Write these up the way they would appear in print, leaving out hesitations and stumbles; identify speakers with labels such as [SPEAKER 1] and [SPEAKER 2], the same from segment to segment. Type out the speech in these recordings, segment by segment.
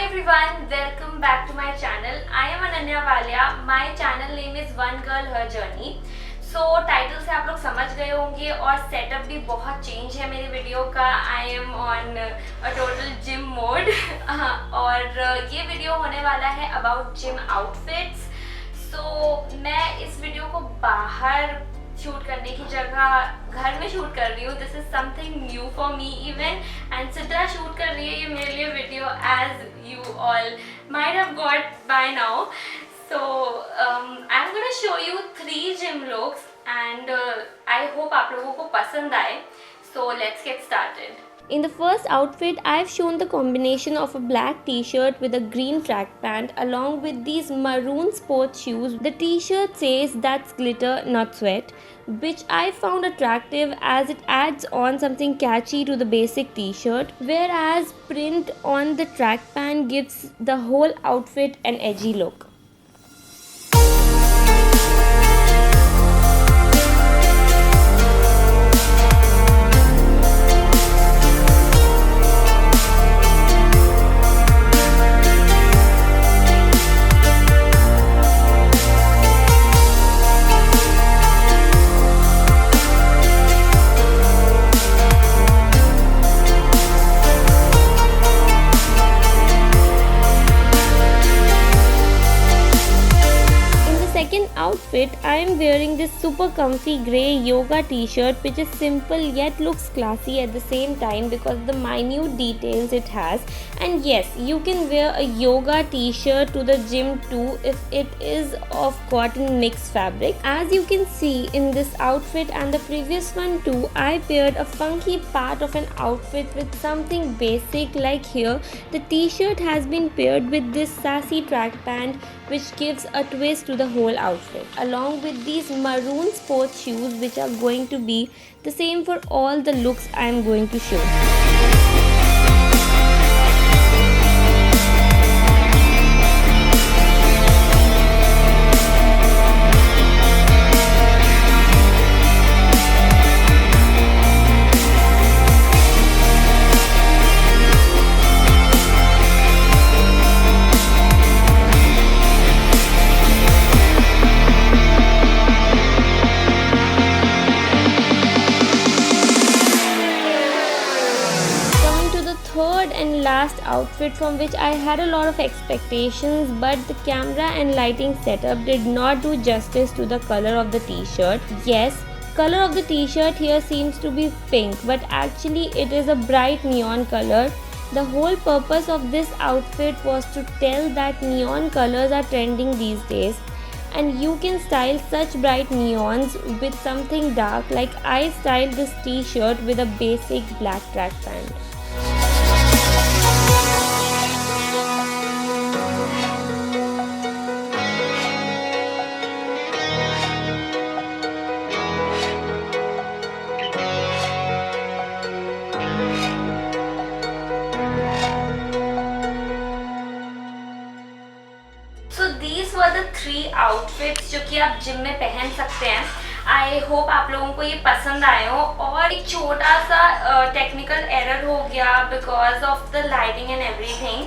[SPEAKER 1] everyone, welcome back to my channel. I am Ananya Walia. My channel name is One Girl Her Journey. So title से आप लोग समझ गए होंगे और सेटअप भी बहुत चेंज है मेरे वीडियो का. I am on a total gym mode और ये वीडियो होने वाला है अबाउट जिम आउटफिट्स. सो मैं इस वीडियो को बाहर शूट करने की जगह घर में शूट कर रही हूँ. This is something new for me even. And Sidra shoot कर रही है ये मेरे लिए video, as you all might have got by now. So I'm gonna show you 3 gym looks and I hope आप लोगों को पसंद आए. So let's get started. In the first outfit, I've shown the combination of a black t-shirt with a green track pant along with these maroon sports shoes. The t-shirt says that's glitter, not sweat, which I found attractive as it adds on something catchy to the basic t-shirt, whereas print on the track pant gives the whole outfit an edgy look. Outfit, I am wearing this super comfy grey yoga t-shirt which is simple yet looks classy at the same time because of the minute details it has. And yes, you can wear a yoga t-shirt to the gym too if it is of cotton mixed fabric. As you can see in this outfit and the previous one too, I paired a funky part of an outfit with something basic like here. The t-shirt has been paired with this sassy track pant which gives a twist to the whole outfit, along with these maroon sports shoes which are going to be the same for all the looks I am going to show. Third and last outfit from which I had a lot of expectations, but the camera and lighting setup did not do justice to the color of the t-shirt. Yes, color of the t-shirt here seems to be pink, but actually it is a bright neon color. The whole purpose of this outfit was to tell that neon colors are trending these days, and you can style such bright neons with something dark, like I styled this t-shirt with a basic black track pant. So these were the 3 outfits जो कि आप gym में पहन सकते हैं. I hope आप लोगों को ये पसंद आए हो. और एक छोटा सा टेक्निकल एरर हो गया because of the lighting and everything,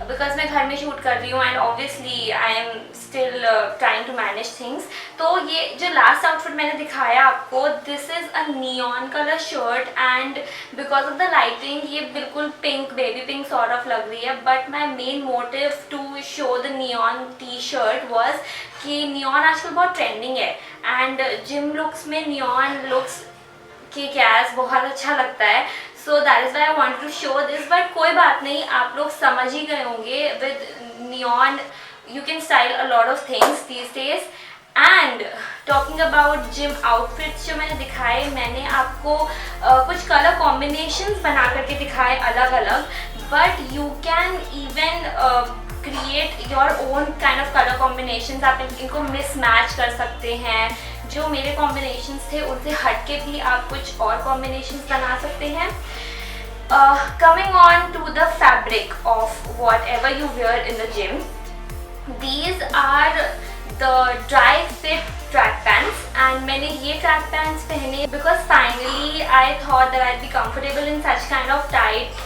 [SPEAKER 1] because मैं घर में शूट कर रही हूँ and obviously I am still trying to manage things. तो ये जो लास्ट आउटफिट मैंने दिखाया आपको, this is a neon colour shirt and because of the lighting ये बिल्कुल pink, baby pink sort of लग रही है. But my main motive to show the neon T shirt was कि नियॉन आजकल बहुत ट्रेंडिंग है एंड जिम लुक्स में नियॉन लुक्स की गैस बहुत अच्छा लगता है. So that is why I want to show this. But कोई बात नहीं, आप लोग समझ ही गए होंगे with neon you can style a lot of things these days. And talking about gym outfits जो मैंने दिखाए, मैंने आपको कुछ कलर कॉम्बिनेशंस बना करके दिखाए अलग अलग, but you can even create your own kind of colour combinations. आप इनको मिस मैच कर सकते हैं. जो मेरे कॉम्बिनेशंस थे उनसे हट के भी आप कुछ और कॉम्बिनेशंस बना सकते हैं. Coming on to the fabric of whatever you wear in the gym, these are the dry fit track pants and मैंने ये track pants पहने because finally I thought that I'd be comfortable in such kind of tight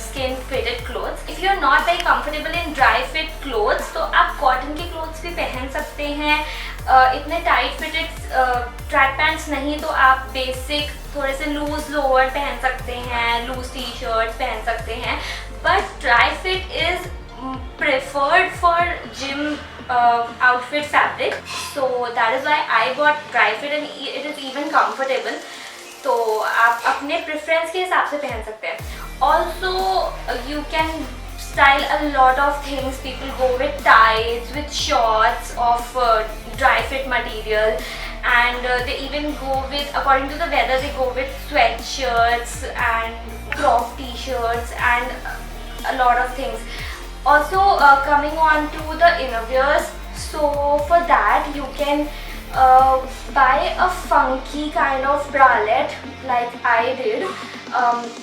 [SPEAKER 1] skin fitted clothes. If you are not very comfortable in dry fit clothes तो आप cotton के clothes भी पहन सकते हैं। इतने टाइट फिटेड ट्रैक पैंट्स नहीं तो आप बेसिक थोड़े से लूज लोअर पहन सकते हैं, लूज टी शर्ट्स पहन सकते हैं। But dry fit is preferred for gym outfit fabric, so that is why I bought dry fit and it is even comfortable. तो आप अपने प्रेफरेंस के हिसाब से पहन सकते हैं। Also you can style a lot of things. People go with ties, with shorts of dry fit material, and they even go with, according to the weather, they go with sweatshirts and crop t-shirts and a lot of things. Also coming on to the innerwears, so for that you can buy a funky kind of bralette like I did,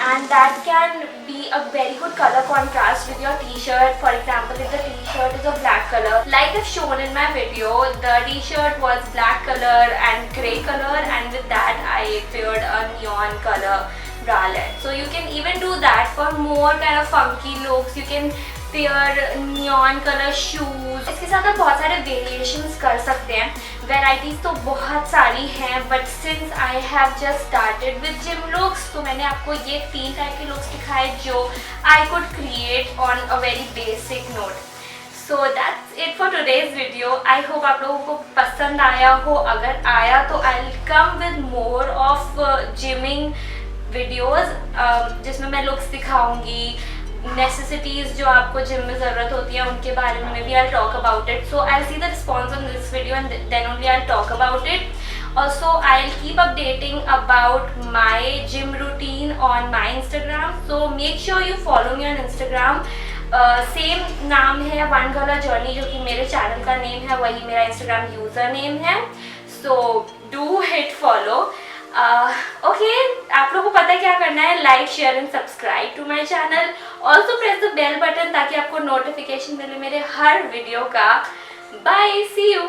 [SPEAKER 1] and that can be a very good color contrast with your t-shirt. For example, if the t-shirt is a black color, like I've shown in my video, the t-shirt was black color and grey color, and with that I paired a neon color bralette. So you can even do that for more kind of funky looks. You can pair neon colour shoes, इसके साथ आप बहुत सारे variations कर सकते हैं। Varieties तो बहुत सारी हैं, but since I have just started with gym looks तो मैंने आपको ये 3 टाइप के लुक्स दिखाए जो I could create on a very basic note. So that's it for today's video. I hope आप लोगों को पसंद आया हो। अगर आया तो I will come with more of gymming videos जिसमें मैं लुक्स दिखाऊंगी, नेसेसिटीज़ जो आपको जिम में ज़रूरत होती है उनके बारे में भी I talk about it. So I see the response on this video and then only I talk about it. Also I will keep updating about my gym routine on my Instagram, so make sure you follow me on Instagram. Same नाम है one girl journey, जो कि मेरे channel का name है, वही मेरा Instagram user name है। So do hit follow. Okay, आप लोगों को पता है क्या करना है, like share and subscribe to my channel. Also press the bell button ताकि आपको नोटिफिकेशन मिले मेरे हर वीडियो का। Bye, see you.